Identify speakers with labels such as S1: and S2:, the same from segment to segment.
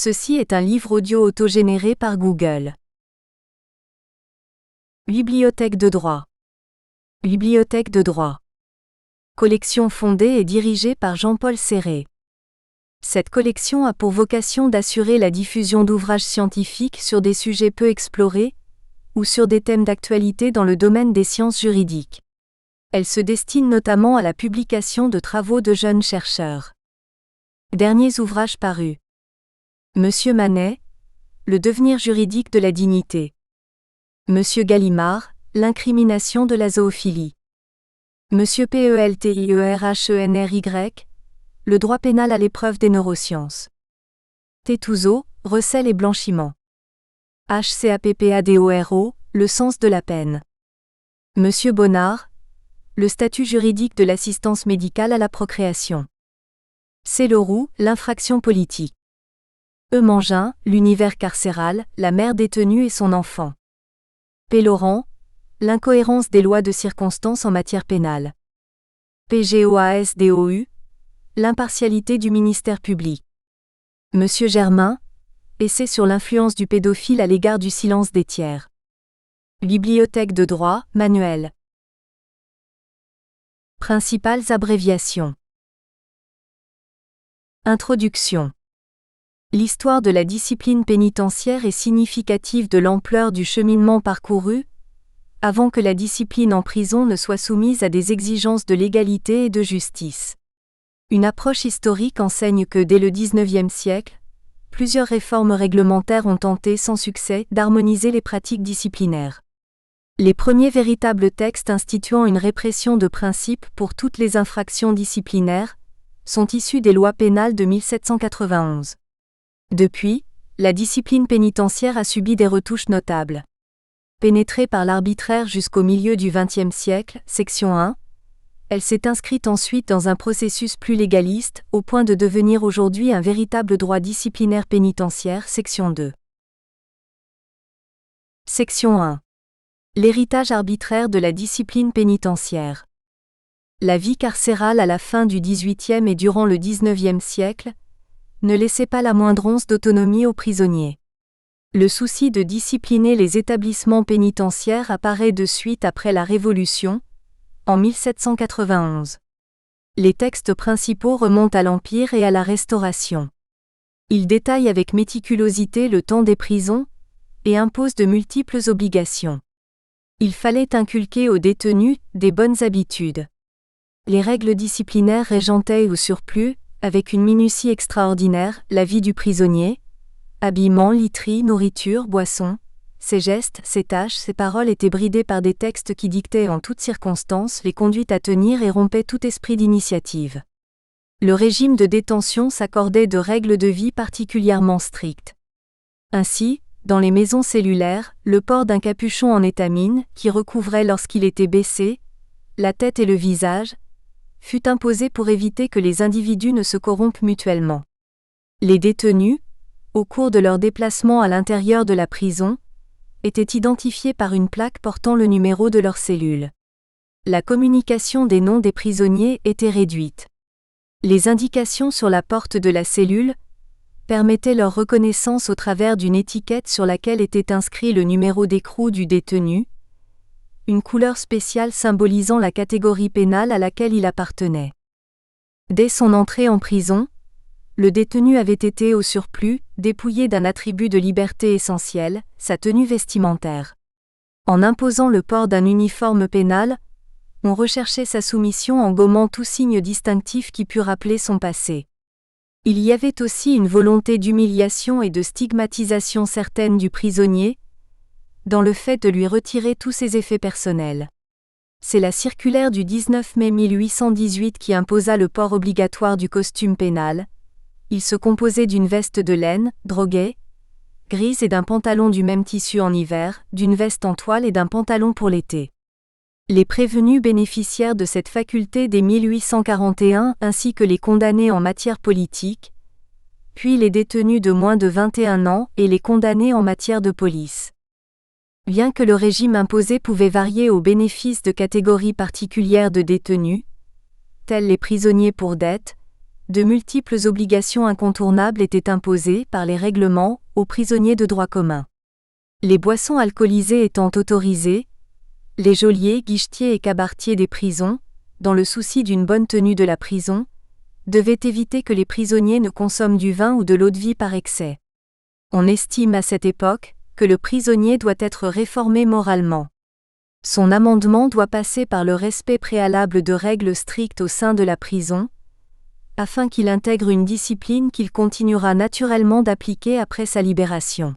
S1: Ceci est un livre audio autogénéré par Google. Bibliothèque de droit. Bibliothèque de droit. Collection fondée et dirigée par Jean-Paul Serré. Cette collection a pour vocation d'assurer la diffusion d'ouvrages scientifiques sur des sujets peu explorés ou sur des thèmes d'actualité dans le domaine des sciences juridiques. Elle se destine notamment à la publication de travaux de jeunes chercheurs. Derniers ouvrages parus. Monsieur Manet, Le devenir juridique de la dignité. Monsieur Gallimard, L'incrimination de la zoophilie. Monsieur Peltierhenry, Le droit pénal à l'épreuve des neurosciences. Tétouzeau, Recel et blanchiment. HCAPPADORO, Le sens de la peine. Monsieur Bonnard, Le statut juridique de l'assistance médicale à la procréation. C. Leroux, L'infraction politique. E. Mangin, L'univers carcéral, la mère détenue et son enfant. P. Laurent, L'incohérence des lois de circonstance en matière pénale. PGOASDOU, L'impartialité du ministère public. Monsieur Germain, Essai sur l'influence du pédophile à l'égard du silence des tiers. Bibliothèque de droit, manuel. Principales abréviations. Introduction. L'histoire de la discipline pénitentiaire est significative de l'ampleur du cheminement parcouru, avant que la discipline en prison ne soit soumise à des exigences de légalité et de justice. Une approche historique enseigne que dès le XIXe siècle, plusieurs réformes réglementaires ont tenté sans succès d'harmoniser les pratiques disciplinaires. Les premiers véritables textes instituant une répression de principe pour toutes les infractions disciplinaires sont issus des lois pénales de 1791. Depuis, la discipline pénitentiaire a subi des retouches notables. Pénétrée par l'arbitraire jusqu'au milieu du XXe siècle, section 1, elle s'est inscrite ensuite dans un processus plus légaliste, au point de devenir aujourd'hui un véritable droit disciplinaire pénitentiaire, section 2. Section 1. L'héritage arbitraire de la discipline pénitentiaire. La vie carcérale à la fin du XVIIIe et durant le XIXe siècle ne laissait pas la moindre once d'autonomie aux prisonniers. Le souci de discipliner les établissements pénitentiaires apparaît de suite après la Révolution, en 1791. Les textes principaux remontent à l'Empire et à la Restauration. Ils détaillent avec méticulosité le temps des prisons et imposent de multiples obligations. Il fallait inculquer aux détenus des bonnes habitudes. Les règles disciplinaires régentaient au surplus, avec une minutie extraordinaire, la vie du prisonnier, habillement, literie, nourriture, boisson. Ses gestes, ses tâches, ses paroles étaient bridés par des textes qui dictaient en toutes circonstances les conduites à tenir et rompaient tout esprit d'initiative. Le régime de détention s'accordait de règles de vie particulièrement strictes. Ainsi, dans les maisons cellulaires, le port d'un capuchon en étamine, qui recouvrait lorsqu'il était baissé, la tête et le visage, fut imposé pour éviter que les individus ne se corrompent mutuellement. Les détenus, au cours de leur déplacement à l'intérieur de la prison, étaient identifiés par une plaque portant le numéro de leur cellule. La communication des noms des prisonniers était réduite. Les indications sur la porte de la cellule permettaient leur reconnaissance au travers d'une étiquette sur laquelle était inscrit le numéro d'écrou du détenu, une couleur spéciale symbolisant la catégorie pénale à laquelle il appartenait. Dès son entrée en prison, le détenu avait été au surplus dépouillé d'un attribut de liberté essentiel, sa tenue vestimentaire. En imposant le port d'un uniforme pénal, on recherchait sa soumission en gommant tout signe distinctif qui pût rappeler son passé. Il y avait aussi une volonté d'humiliation et de stigmatisation certaine du prisonnier, dans le fait de lui retirer tous ses effets personnels. C'est la circulaire du 19 mai 1818 qui imposa le port obligatoire du costume pénal. Il se composait d'une veste de laine, droguée, grise et d'un pantalon du même tissu en hiver, d'une veste en toile et d'un pantalon pour l'été. Les prévenus bénéficièrent de cette faculté dès 1841 ainsi que les condamnés en matière politique, puis les détenus de moins de 21 ans et les condamnés en matière de police. Bien que le régime imposé pouvait varier au bénéfice de catégories particulières de détenus, tels les prisonniers pour dette, de multiples obligations incontournables étaient imposées par les règlements aux prisonniers de droit commun. Les boissons alcoolisées étant autorisées, les geôliers, guichetiers et cabaretiers des prisons, dans le souci d'une bonne tenue de la prison, devaient éviter que les prisonniers ne consomment du vin ou de l'eau-de-vie par excès. On estime à cette époque que le prisonnier doit être réformé moralement. Son amendement doit passer par le respect préalable de règles strictes au sein de la prison, afin qu'il intègre une discipline qu'il continuera naturellement d'appliquer après sa libération.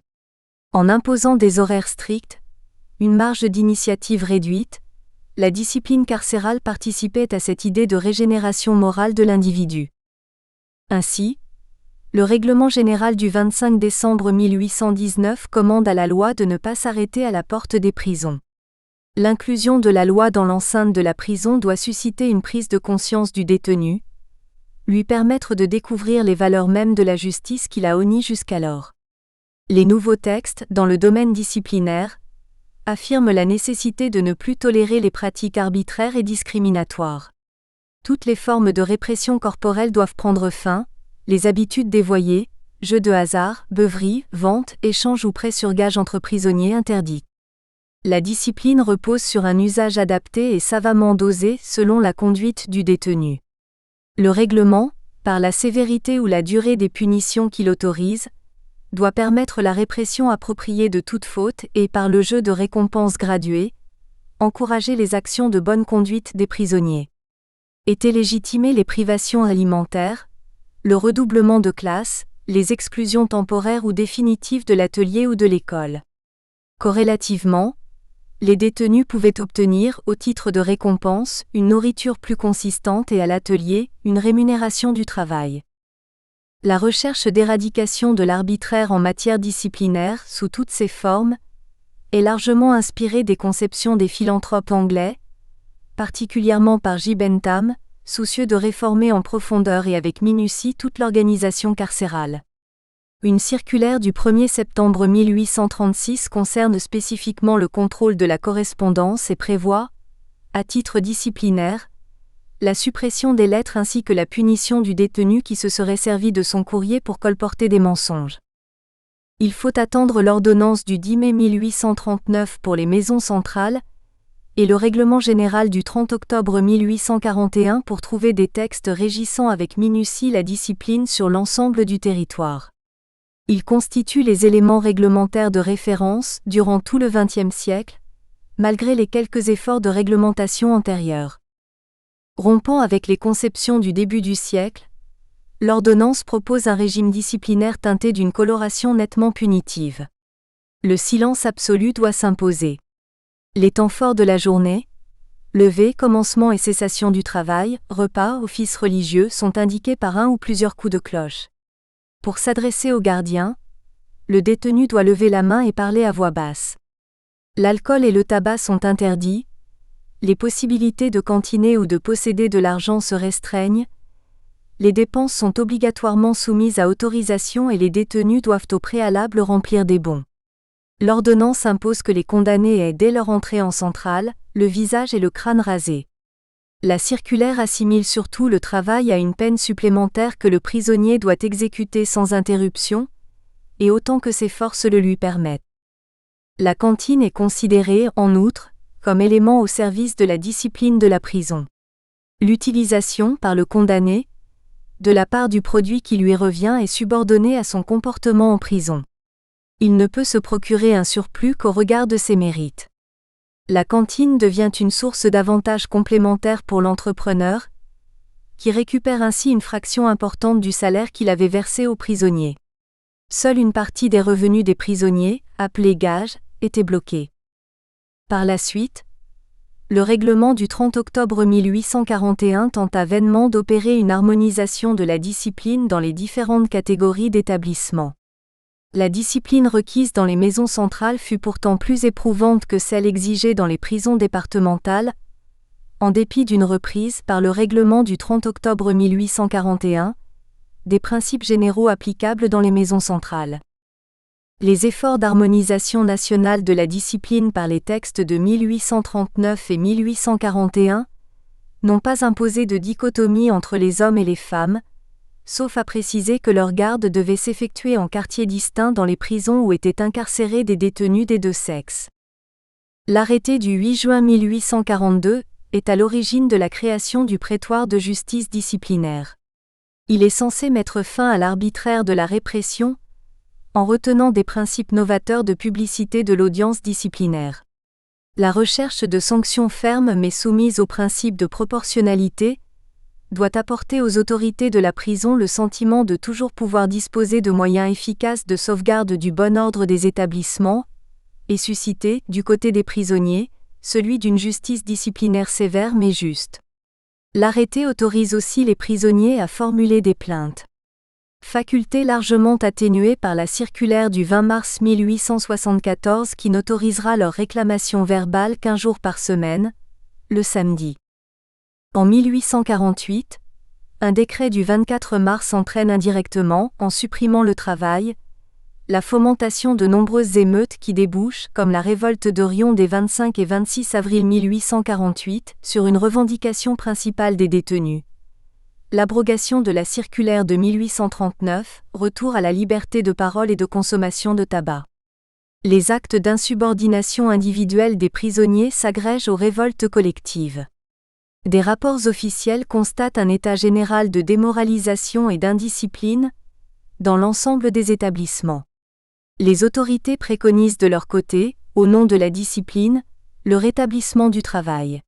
S1: En imposant des horaires stricts, une marge d'initiative réduite, la discipline carcérale participait à cette idée de régénération morale de l'individu. Ainsi, le règlement général du 25 décembre 1819 commande à la loi de ne pas s'arrêter à la porte des prisons. L'inclusion de la loi dans l'enceinte de la prison doit susciter une prise de conscience du détenu, lui permettre de découvrir les valeurs mêmes de la justice qu'il a honnies jusqu'alors. Les nouveaux textes, dans le domaine disciplinaire, affirment la nécessité de ne plus tolérer les pratiques arbitraires et discriminatoires. Toutes les formes de répression corporelle doivent prendre fin, les habitudes dévoyées, jeux de hasard, beuveries, ventes, échanges ou prêts sur gage entre prisonniers interdits. La discipline repose sur un usage adapté et savamment dosé selon la conduite du détenu. Le règlement, par la sévérité ou la durée des punitions qu'il autorise, doit permettre la répression appropriée de toute faute et, par le jeu de récompenses graduées, encourager les actions de bonne conduite des prisonniers. Étaient légitimées les privations alimentaires, le redoublement de classe, les exclusions temporaires ou définitives de l'atelier ou de l'école. Corrélativement, les détenus pouvaient obtenir, au titre de récompense, une nourriture plus consistante et à l'atelier, une rémunération du travail. La recherche d'éradication de l'arbitraire en matière disciplinaire, sous toutes ses formes, est largement inspirée des conceptions des philanthropes anglais, particulièrement par J. Bentham, soucieux de réformer en profondeur et avec minutie toute l'organisation carcérale. Une circulaire du 1er septembre 1836 concerne spécifiquement le contrôle de la correspondance et prévoit, à titre disciplinaire, la suppression des lettres ainsi que la punition du détenu qui se serait servi de son courrier pour colporter des mensonges. Il faut attendre l'ordonnance du 10 mai 1839 pour les maisons centrales et le règlement général du 30 octobre 1841 pour trouver des textes régissant avec minutie la discipline sur l'ensemble du territoire. Ils constituent les éléments réglementaires de référence durant tout le XXe siècle, malgré les quelques efforts de réglementation antérieurs. Rompant avec les conceptions du début du siècle, l'ordonnance propose un régime disciplinaire teinté d'une coloration nettement punitive. Le silence absolu doit s'imposer. Les temps forts de la journée, lever, commencement et cessation du travail, repas, offices religieux sont indiqués par un ou plusieurs coups de cloche. Pour s'adresser au gardien, le détenu doit lever la main et parler à voix basse. L'alcool et le tabac sont interdits, les possibilités de cantiner ou de posséder de l'argent se restreignent, les dépenses sont obligatoirement soumises à autorisation et les détenus doivent au préalable remplir des bons. L'ordonnance impose que les condamnés aient dès leur entrée en centrale, le visage et le crâne rasés. La circulaire assimile surtout le travail à une peine supplémentaire que le prisonnier doit exécuter sans interruption, et autant que ses forces le lui permettent. La cantine est considérée, en outre, comme élément au service de la discipline de la prison. L'utilisation, par le condamné, de la part du produit qui lui revient est subordonnée à son comportement en prison. Il ne peut se procurer un surplus qu'au regard de ses mérites. La cantine devient une source d'avantages complémentaires pour l'entrepreneur, qui récupère ainsi une fraction importante du salaire qu'il avait versé aux prisonniers. Seule une partie des revenus des prisonniers, appelés gages, était bloquée. Par la suite, le règlement du 30 octobre 1841 tenta vainement d'opérer une harmonisation de la discipline dans les différentes catégories d'établissements. La discipline requise dans les maisons centrales fut pourtant plus éprouvante que celle exigée dans les prisons départementales, en dépit d'une reprise par le règlement du 30 octobre 1841, des principes généraux applicables dans les maisons centrales. Les efforts d'harmonisation nationale de la discipline par les textes de 1839 et 1841 n'ont pas imposé de dichotomie entre les hommes et les femmes, sauf à préciser que leur garde devait s'effectuer en quartier distinct dans les prisons où étaient incarcérés des détenus des deux sexes. L'arrêté du 8 juin 1842 est à l'origine de la création du prétoire de justice disciplinaire. Il est censé mettre fin à l'arbitraire de la répression, en retenant des principes novateurs de publicité de l'audience disciplinaire. La recherche de sanctions fermes mais soumises au principe de proportionnalité doit apporter aux autorités de la prison le sentiment de toujours pouvoir disposer de moyens efficaces de sauvegarde du bon ordre des établissements, et susciter, du côté des prisonniers, celui d'une justice disciplinaire sévère mais juste. L'arrêté autorise aussi les prisonniers à formuler des plaintes. Faculté largement atténuée par la circulaire du 20 mars 1874 qui n'autorisera leur réclamation verbale qu'1 jour par semaine, le samedi. En 1848, un décret du 24 mars entraîne indirectement, en supprimant le travail, la fomentation de nombreuses émeutes qui débouchent, comme la révolte d'Orion des 25 et 26 avril 1848, sur une revendication principale des détenus. L'abrogation de la circulaire de 1839, retour à la liberté de parole et de consommation de tabac. Les actes d'insubordination individuelle des prisonniers s'agrègent aux révoltes collectives. Des rapports officiels constatent un état général de démoralisation et d'indiscipline dans l'ensemble des établissements. Les autorités préconisent de leur côté, au nom de la discipline, le rétablissement du travail.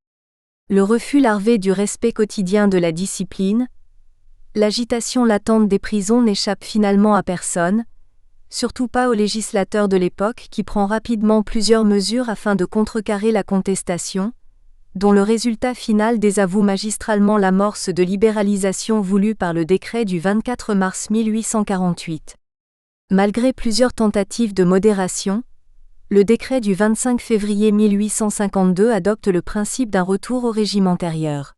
S1: Le refus larvé du respect quotidien de la discipline, l'agitation latente des prisons n'échappe finalement à personne, surtout pas au législateur de l'époque qui prend rapidement plusieurs mesures afin de contrecarrer la contestation, dont le résultat final désavoue magistralement l'amorce de libéralisation voulue par le décret du 24 mars 1848. Malgré plusieurs tentatives de modération, le décret du 25 février 1852 adopte le principe d'un retour au régime antérieur.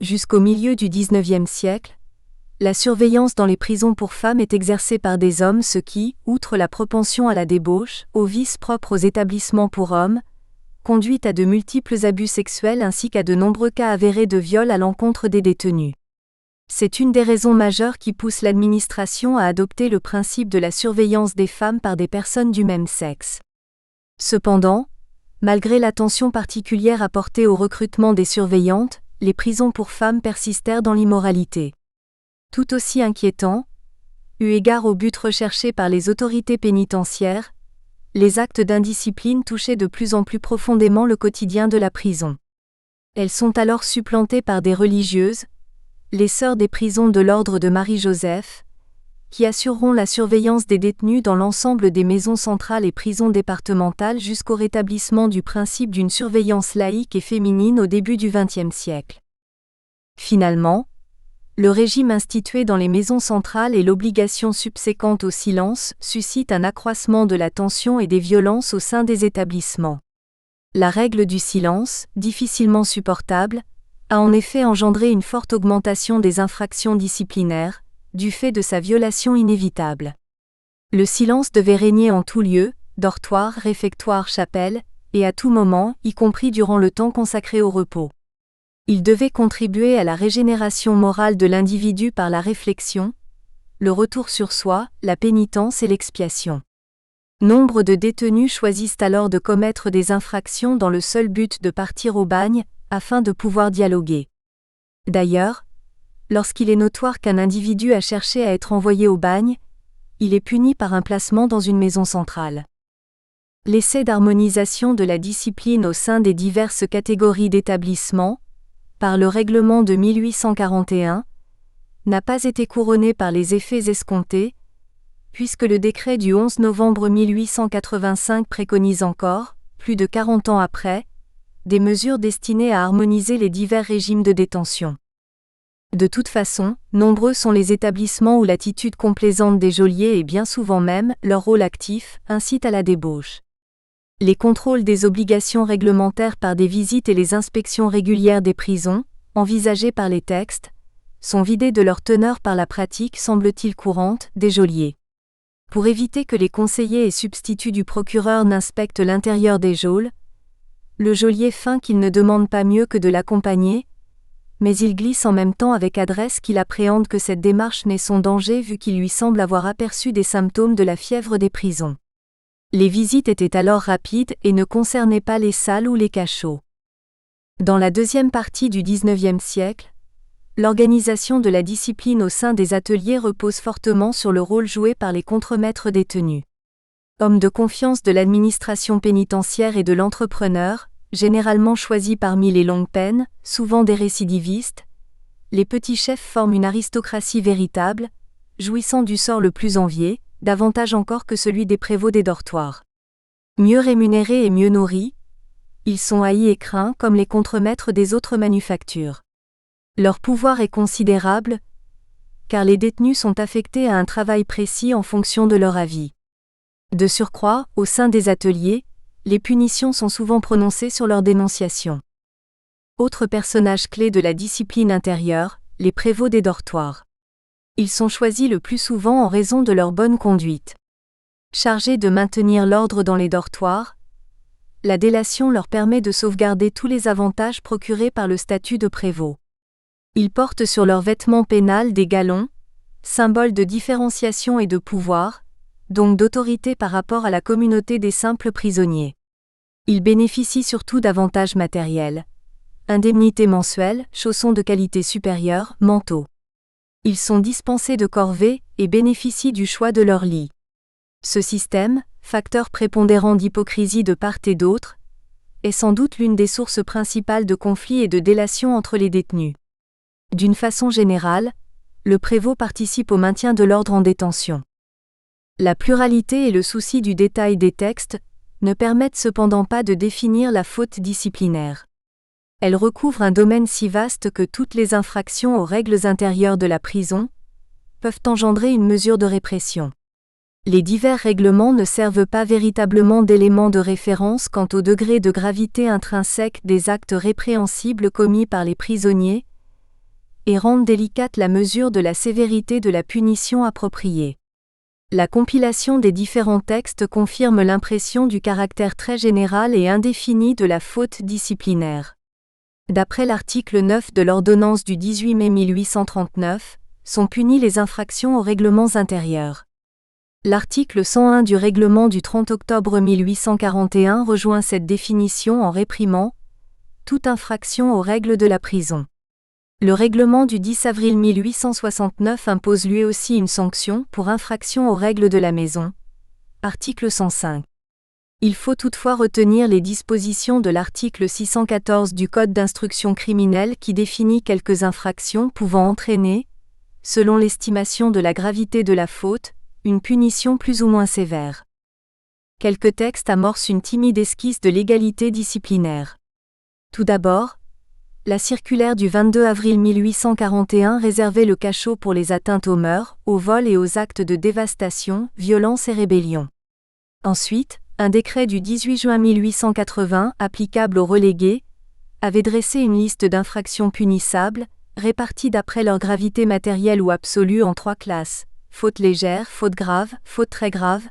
S1: Jusqu'au milieu du XIXe siècle, la surveillance dans les prisons pour femmes est exercée par des hommes, ce qui, outre la propension à la débauche, aux vices propres aux établissements pour hommes, conduit à de multiples abus sexuels ainsi qu'à de nombreux cas avérés de viol à l'encontre des détenus. C'est une des raisons majeures qui pousse l'administration à adopter le principe de la surveillance des femmes par des personnes du même sexe. Cependant, malgré l'attention particulière apportée au recrutement des surveillantes, les prisons pour femmes persistèrent dans l'immoralité. Tout aussi inquiétant, eu égard au but recherché par les autorités pénitentiaires, les actes d'indiscipline touchaient de plus en plus profondément le quotidien de la prison. Elles sont alors supplantées par des religieuses, les sœurs des prisons de l'ordre de Marie-Joseph, qui assureront la surveillance des détenus dans l'ensemble des maisons centrales et prisons départementales jusqu'au rétablissement du principe d'une surveillance laïque et féminine au début du XXe siècle. Finalement, le régime institué dans les maisons centrales et l'obligation subséquente au silence suscitent un accroissement de la tension et des violences au sein des établissements. La règle du silence, difficilement supportable, a en effet engendré une forte augmentation des infractions disciplinaires, du fait de sa violation inévitable. Le silence devait régner en tout lieu, dortoir, réfectoire, chapelle, et à tout moment, y compris durant le temps consacré au repos. Il devait contribuer à la régénération morale de l'individu par la réflexion, le retour sur soi, la pénitence et l'expiation. Nombre de détenus choisissent alors de commettre des infractions dans le seul but de partir au bagne, afin de pouvoir dialoguer. D'ailleurs, lorsqu'il est notoire qu'un individu a cherché à être envoyé au bagne, il est puni par un placement dans une maison centrale. L'essai d'harmonisation de la discipline au sein des diverses catégories d'établissements, par le règlement de 1841, n'a pas été couronné par les effets escomptés, puisque le décret du 11 novembre 1885 préconise encore, plus de 40 ans après, des mesures destinées à harmoniser les divers régimes de détention. De toute façon, nombreux sont les établissements où l'attitude complaisante des geôliers et bien souvent même leur rôle actif incite à la débauche. Les contrôles des obligations réglementaires par des visites et les inspections régulières des prisons, envisagées par les textes, sont vidés de leur teneur par la pratique, semble-t-il courante, des geôliers. Pour éviter que les conseillers et substituts du procureur n'inspectent l'intérieur des geôles, le geôlier feint qu'il ne demande pas mieux que de l'accompagner, mais il glisse en même temps avec adresse qu'il appréhende que cette démarche n'est son danger vu qu'il lui semble avoir aperçu des symptômes de la fièvre des prisons. Les visites étaient alors rapides et ne concernaient pas les salles ou les cachots. Dans la deuxième partie du XIXe siècle, l'organisation de la discipline au sein des ateliers repose fortement sur le rôle joué par les contremaîtres détenus. Hommes de confiance de l'administration pénitentiaire et de l'entrepreneur, généralement choisis parmi les longues peines, souvent des récidivistes, les petits chefs forment une aristocratie véritable, jouissant du sort le plus envié, davantage encore que celui des prévôts des dortoirs. Mieux rémunérés et mieux nourris, ils sont haïs et craints comme les contremaîtres des autres manufactures. Leur pouvoir est considérable, car les détenus sont affectés à un travail précis en fonction de leur avis. De surcroît, au sein des ateliers, les punitions sont souvent prononcées sur leur dénonciation. Autres personnages clés de la discipline intérieure, les prévôts des dortoirs. Ils sont choisis le plus souvent en raison de leur bonne conduite. Chargés de maintenir l'ordre dans les dortoirs, la délation leur permet de sauvegarder tous les avantages procurés par le statut de prévôt. Ils portent sur leurs vêtements pénals des galons, symbole de différenciation et de pouvoir, donc d'autorité par rapport à la communauté des simples prisonniers. Ils bénéficient surtout d'avantages matériels. Indemnités mensuelles, chaussons de qualité supérieure, manteaux. Ils sont dispensés de corvées et bénéficient du choix de leur lit. Ce système, facteur prépondérant d'hypocrisie de part et d'autre, est sans doute l'une des sources principales de conflits et de délations entre les détenus. D'une façon générale, le prévôt participe au maintien de l'ordre en détention. La pluralité et le souci du détail des textes ne permettent cependant pas de définir la faute disciplinaire. Elle recouvre un domaine si vaste que toutes les infractions aux règles intérieures de la prison peuvent engendrer une mesure de répression. Les divers règlements ne servent pas véritablement d'éléments de référence quant au degré de gravité intrinsèque des actes répréhensibles commis par les prisonniers et rendent délicate la mesure de la sévérité de la punition appropriée. La compilation des différents textes confirme l'impression du caractère très général et indéfini de la faute disciplinaire. D'après l'article 9 de l'ordonnance du 18 mai 1839, sont punies les infractions aux règlements intérieurs. L'article 101 du règlement du 30 octobre 1841 rejoint cette définition en réprimant toute infraction aux règles de la prison. Le règlement du 10 avril 1869 impose lui aussi une sanction pour infraction aux règles de la maison. Article 105. Il faut toutefois retenir les dispositions de l'article 614 du Code d'instruction criminelle qui définit quelques infractions pouvant entraîner, selon l'estimation de la gravité de la faute, une punition plus ou moins sévère. Quelques textes amorcent une timide esquisse de l'égalité disciplinaire. Tout d'abord, la circulaire du 22 avril 1841 réservait le cachot pour les atteintes aux mœurs, au vol et aux actes de dévastation, violence et rébellion. Ensuite, un décret du 18 juin 1880, applicable aux relégués, avait dressé une liste d'infractions punissables, réparties d'après leur gravité matérielle ou absolue en 3 classes, faute légère, faute grave, faute très grave,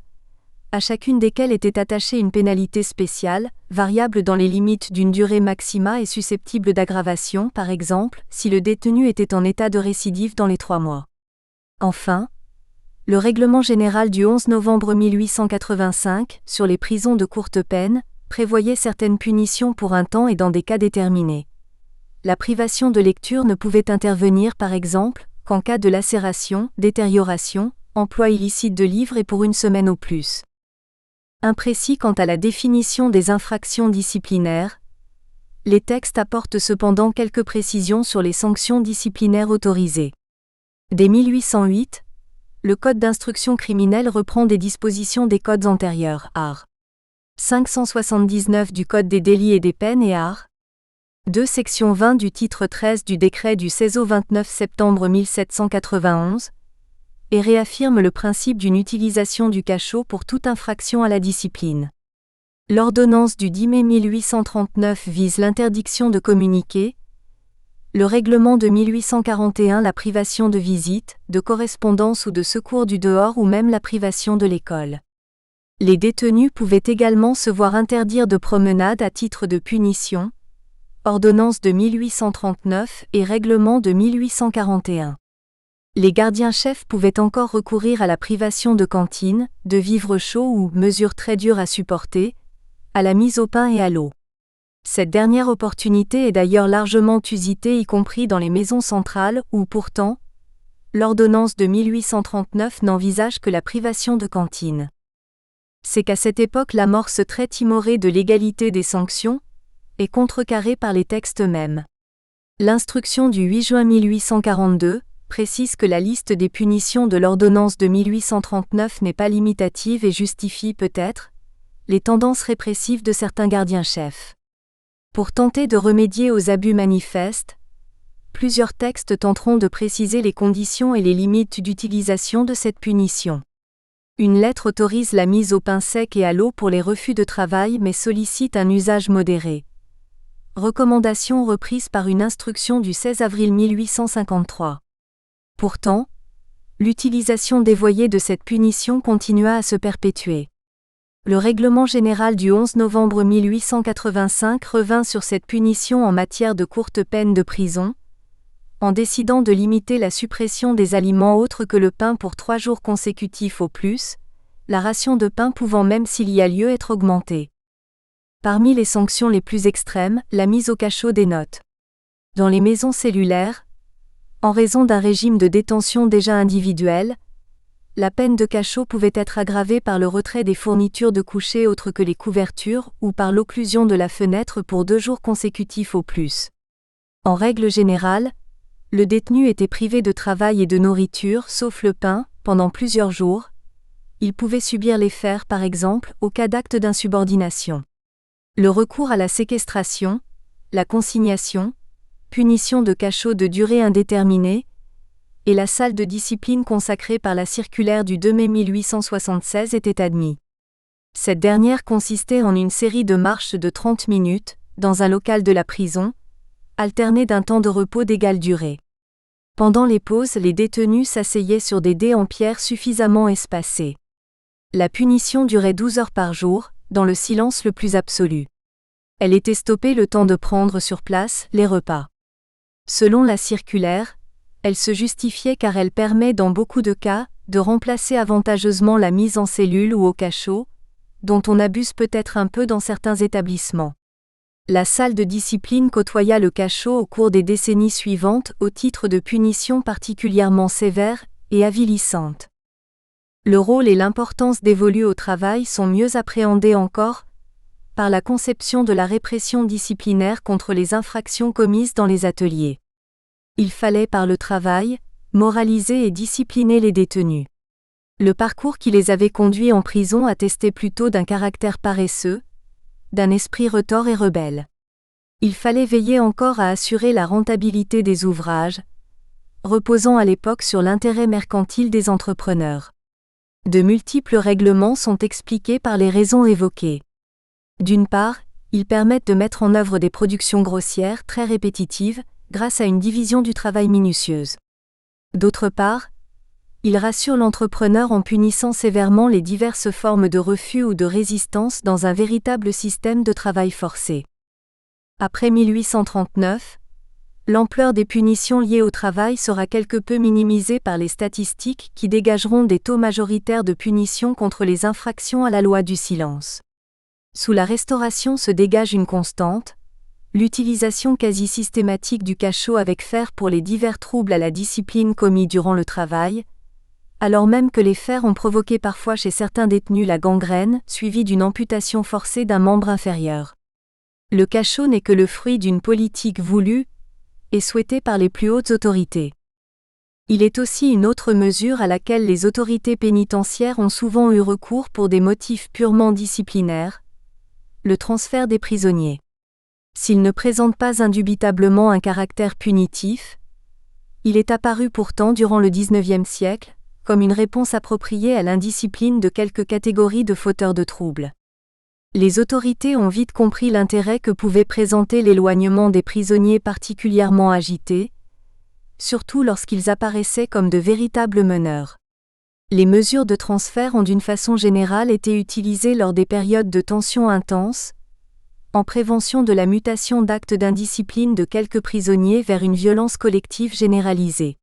S1: à chacune desquelles était attachée une pénalité spéciale, variable dans les limites d'une durée maxima et susceptible d'aggravation, par exemple, si le détenu était en état de récidive dans les 3 mois. Enfin, le règlement général du 11 novembre 1885, sur les prisons de courte peine, prévoyait certaines punitions pour un temps et dans des cas déterminés. La privation de lecture ne pouvait intervenir par exemple, qu'en cas de lacération, détérioration, emploi illicite de livres et pour 1 semaine au plus. Imprécis quant à la définition des infractions disciplinaires, les textes apportent cependant quelques précisions sur les sanctions disciplinaires autorisées. Dès 1808, le Code d'instruction criminelle reprend des dispositions des codes antérieurs, art. 579 du Code des délits et des peines et art. 2 section 20 du titre 13 du décret du 16 au 29 septembre 1791, et réaffirme le principe d'une utilisation du cachot pour toute infraction à la discipline. L'ordonnance du 10 mai 1839 vise l'interdiction de communiquer, le règlement de 1841 la privation de visite, de correspondance ou de secours du dehors ou même la privation de l'école. Les détenus pouvaient également se voir interdire de promenade à titre de punition, ordonnance de 1839 et règlement de 1841. Les gardiens-chefs pouvaient encore recourir à la privation de cantine, de vivres chauds ou, mesure très dure à supporter, à la mise au pain et à l'eau. Cette dernière opportunité est d'ailleurs largement usitée y compris dans les maisons centrales où pourtant, l'ordonnance de 1839 n'envisage que la privation de cantine. C'est qu'à cette époque l'amorce très timorée de l'égalité des sanctions est contrecarrée par les textes mêmes. L'instruction du 8 juin 1842 précise que la liste des punitions de l'ordonnance de 1839 n'est pas limitative et justifie peut-être les tendances répressives de certains gardiens-chefs. Pour tenter de remédier aux abus manifestes, plusieurs textes tenteront de préciser les conditions et les limites d'utilisation de cette punition. Une lettre autorise la mise au pain sec et à l'eau pour les refus de travail mais sollicite un usage modéré. Recommandation reprise par une instruction du 16 avril 1853. Pourtant, l'utilisation dévoyée de cette punition continua à se perpétuer. Le règlement général du 11 novembre 1885 revint sur cette punition en matière de courte peine de prison, en décidant de limiter la suppression des aliments autres que le pain pour 3 jours consécutifs au plus, la ration de pain pouvant même s'il y a lieu être augmentée. Parmi les sanctions les plus extrêmes, la mise au cachot des notes. Dans les maisons cellulaires, en raison d'un régime de détention déjà individuel, la peine de cachot pouvait être aggravée par le retrait des fournitures de coucher autres que les couvertures ou par l'occlusion de la fenêtre pour 2 jours consécutifs au plus. En règle générale, le détenu était privé de travail et de nourriture sauf le pain, pendant plusieurs jours. Il pouvait subir les fers par exemple, au cas d'acte d'insubordination. Le recours à la séquestration, la consignation, punition de cachot de durée indéterminée, et la salle de discipline consacrée par la circulaire du 2 mai 1876 était admis. Cette dernière consistait en une série de marches de 30 minutes, dans un local de la prison, alternées d'un temps de repos d'égale durée. Pendant les pauses, les détenus s'asseyaient sur des dés en pierre suffisamment espacés. La punition durait 12 heures par jour, dans le silence le plus absolu. Elle était stoppée le temps de prendre sur place les repas. Selon la circulaire, elle se justifiait car elle permet dans beaucoup de cas de remplacer avantageusement la mise en cellule ou au cachot, dont on abuse peut-être un peu dans certains établissements. La salle de discipline côtoya le cachot au cours des décennies suivantes au titre de punitions particulièrement sévères et avilissantes. Le rôle et l'importance dévolus au travail sont mieux appréhendés encore par la conception de la répression disciplinaire contre les infractions commises dans les ateliers. Il fallait par le travail, moraliser et discipliner les détenus. Le parcours qui les avait conduits en prison attestait plutôt d'un caractère paresseux, d'un esprit retors et rebelle. Il fallait veiller encore à assurer la rentabilité des ouvrages, reposant à l'époque sur l'intérêt mercantile des entrepreneurs. De multiples règlements sont expliqués par les raisons évoquées. D'une part, ils permettent de mettre en œuvre des productions grossières très répétitives, grâce à une division du travail minutieuse. D'autre part, ils rassurent l'entrepreneur en punissant sévèrement les diverses formes de refus ou de résistance dans un véritable système de travail forcé. Après 1839, l'ampleur des punitions liées au travail sera quelque peu minimisée par les statistiques qui dégageront des taux majoritaires de punition contre les infractions à la loi du silence. Sous la Restauration se dégage une constante, l'utilisation quasi systématique du cachot avec fer pour les divers troubles à la discipline commis durant le travail, alors même que les fers ont provoqué parfois chez certains détenus la gangrène, suivie d'une amputation forcée d'un membre inférieur. Le cachot n'est que le fruit d'une politique voulue et souhaitée par les plus hautes autorités. Il est aussi une autre mesure à laquelle les autorités pénitentiaires ont souvent eu recours pour des motifs purement disciplinaires, le transfert des prisonniers. S'il ne présente pas indubitablement un caractère punitif, il est apparu pourtant durant le XIXe siècle, comme une réponse appropriée à l'indiscipline de quelques catégories de fauteurs de troubles. Les autorités ont vite compris l'intérêt que pouvait présenter l'éloignement des prisonniers particulièrement agités, surtout lorsqu'ils apparaissaient comme de véritables meneurs. Les mesures de transfert ont d'une façon générale été utilisées lors des périodes de tension intense, en prévention de la mutation d'actes d'indiscipline de quelques prisonniers vers une violence collective généralisée.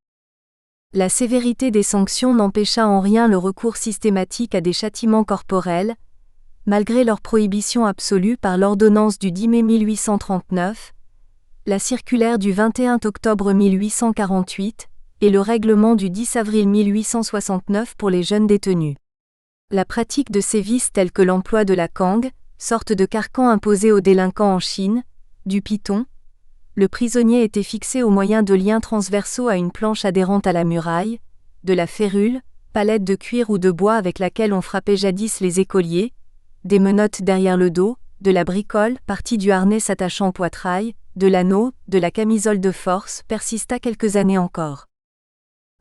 S1: La sévérité des sanctions n'empêcha en rien le recours systématique à des châtiments corporels, malgré leur prohibition absolue par l'ordonnance du 10 mai 1839, la circulaire du 21 octobre 1848 et le règlement du 10 avril 1869 pour les jeunes détenus. La pratique de sévices tels que l'emploi de la cangue, sorte de carcan imposé aux délinquants en Chine, du python, le prisonnier était fixé au moyen de liens transversaux à une planche adhérente à la muraille, de la férule, palette de cuir ou de bois avec laquelle on frappait jadis les écoliers, des menottes derrière le dos, de la bricole, partie du harnais s'attachant au poitrail, de l'anneau, de la camisole de force, persista quelques années encore.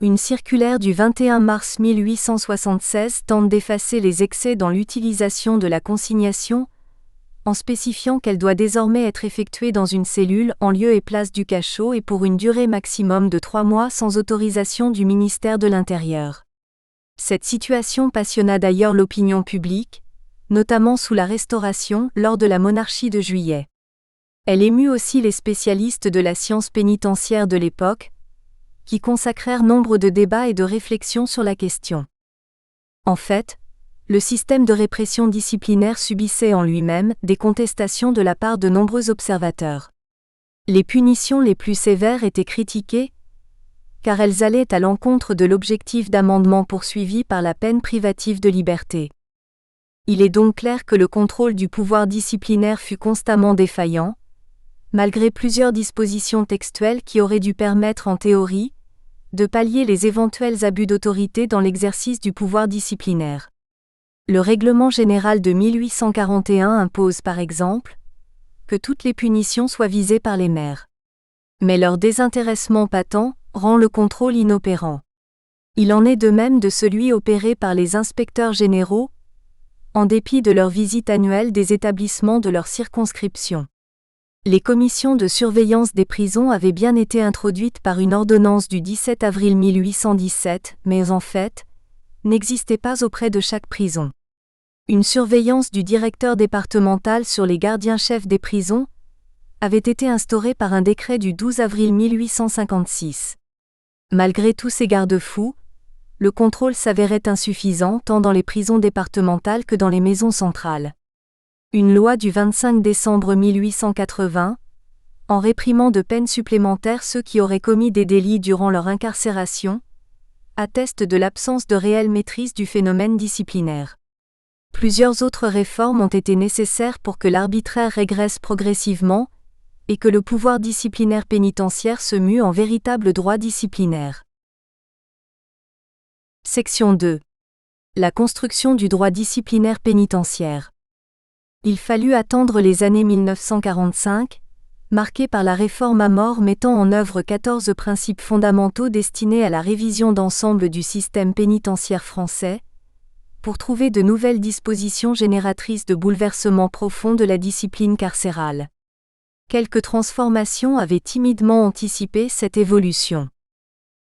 S1: Une circulaire du 21 mars 1876 tente d'effacer les excès dans l'utilisation de la consignation, en spécifiant qu'elle doit désormais être effectuée dans une cellule en lieu et place du cachot et pour une durée maximum de 3 mois sans autorisation du ministère de l'Intérieur. Cette situation passionna d'ailleurs l'opinion publique, notamment sous la Restauration lors de la monarchie de Juillet. Elle émut aussi les spécialistes de la science pénitentiaire de l'époque, qui consacrèrent nombre de débats et de réflexions sur la question. En fait, le système de répression disciplinaire subissait en lui-même des contestations de la part de nombreux observateurs. Les punitions les plus sévères étaient critiquées, car elles allaient à l'encontre de l'objectif d'amendement poursuivi par la peine privative de liberté. Il est donc clair que le contrôle du pouvoir disciplinaire fut constamment défaillant, malgré plusieurs dispositions textuelles qui auraient dû permettre en théorie de pallier les éventuels abus d'autorité dans l'exercice du pouvoir disciplinaire. Le règlement général de 1841 impose par exemple que toutes les punitions soient visées par les maires. Mais leur désintéressement patent rend le contrôle inopérant. Il en est de même de celui opéré par les inspecteurs généraux, en dépit de leur visite annuelle des établissements de leur circonscription. Les commissions de surveillance des prisons avaient bien été introduites par une ordonnance du 17 avril 1817, mais en fait, n'existaient pas auprès de chaque prison. Une surveillance du directeur départemental sur les gardiens-chefs des prisons avait été instaurée par un décret du 12 avril 1856. Malgré tous ces garde-fous, le contrôle s'avérait insuffisant tant dans les prisons départementales que dans les maisons centrales. Une loi du 25 décembre 1880, en réprimant de peines supplémentaires ceux qui auraient commis des délits durant leur incarcération, atteste de l'absence de réelle maîtrise du phénomène disciplinaire. Plusieurs autres réformes ont été nécessaires pour que l'arbitraire régresse progressivement et que le pouvoir disciplinaire pénitentiaire se mue en véritable droit disciplinaire. Section 2. La construction du droit disciplinaire pénitentiaire. Il fallut attendre les années 1945, marquées par la réforme à mort mettant en œuvre 14 principes fondamentaux destinés à la révision d'ensemble du système pénitentiaire français, pour trouver de nouvelles dispositions génératrices de bouleversements profonds de la discipline carcérale. Quelques transformations avaient timidement anticipé cette évolution.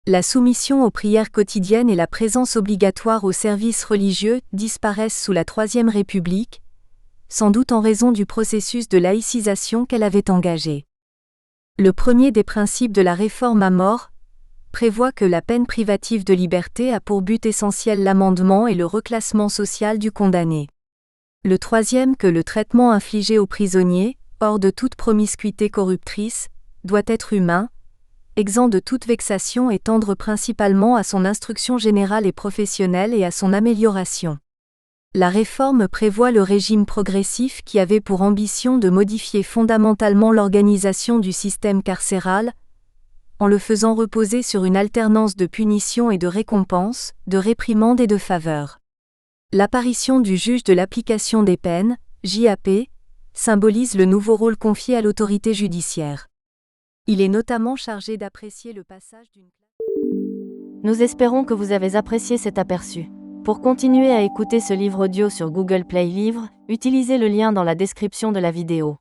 S1: La soumission aux prières quotidiennes et la présence obligatoire aux services religieux disparaissent sous la Troisième République, sans doute en raison du processus de laïcisation qu'elle avait engagé. Le premier des principes de la réforme à mort prévoit que la peine privative de liberté a pour but essentiel l'amendement et le reclassement social du condamné. Le troisième que le traitement infligé aux prisonniers, hors de toute promiscuité corruptrice, doit être humain, exempt de toute vexation et tendre principalement à son instruction générale et professionnelle et à son amélioration. La réforme prévoit le régime progressif qui avait pour ambition de modifier fondamentalement l'organisation du système carcéral, en le faisant reposer sur une alternance de punitions et de récompenses, de réprimandes et de faveurs. L'apparition du juge de l'application des peines, JAP, symbolise le nouveau rôle confié à l'autorité judiciaire. Il est notamment chargé d'apprécier le passage d'une...
S2: Nous espérons que vous avez apprécié cet aperçu. Pour continuer à écouter ce livre audio sur Google Play Livres, utilisez le lien dans la description de la vidéo.